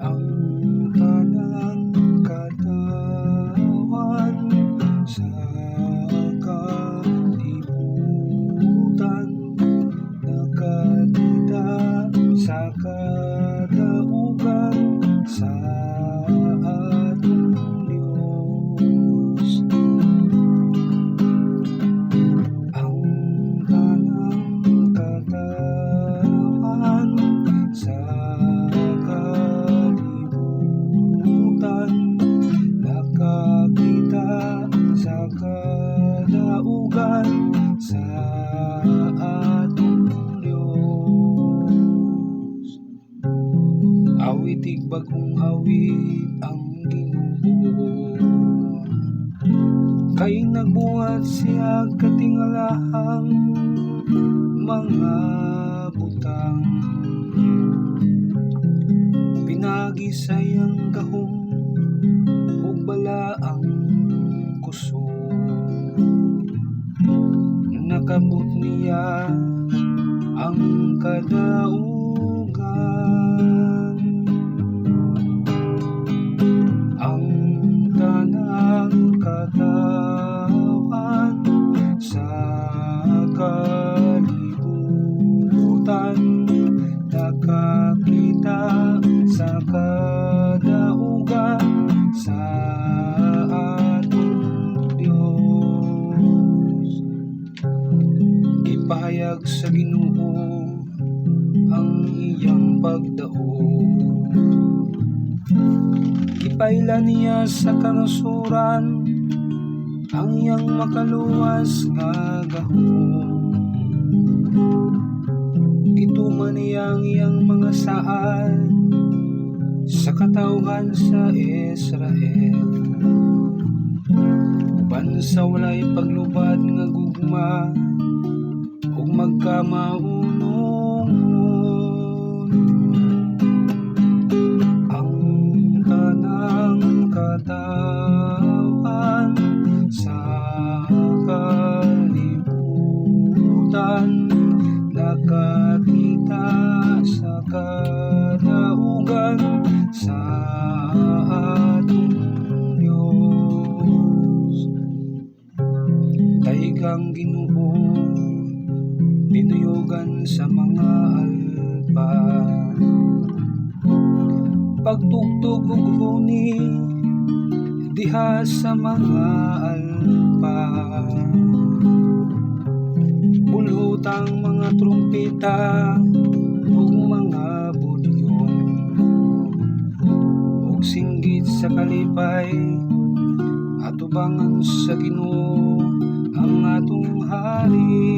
Ang kanang katawan sa kalibutan, nakakita sa kadaugan sa ating Diyos. Ang kanang katawan sa kalibutan, nakakita sa kadaugan sa ating Diyos. Awitig bagong awit ang Ginoo, kay nagbuhat siya katingalahang mga butang. Pinagisayang gahong ug balaang kusog, nakabot niya ang kadaugan. Ang tanang katawan sa kalibutan, nakakita sa kadaugan sa ating Diyos. Ipahayag sa Ginoo ang iyang pagdaog, ipaila niya sa kanasuran ang iyang makaluwas nga gahom. Gituman niya ang iyang mga saad sa katawhan sa Israel, uban sa walay paglubad nga gugma ug magkamaunon. Ang kanang katawan sa kalibutan, nakakita sa kadaugan sa ating Diyos. Daigang Ginoo, binuyogan sa mga alpa, pagtugtog ug huni diha sa mga alpa, bulhutang mga trumpeta ug mga budyon, ug singgit sa kalipay, atubangan sa Ginoo ang atong Hari.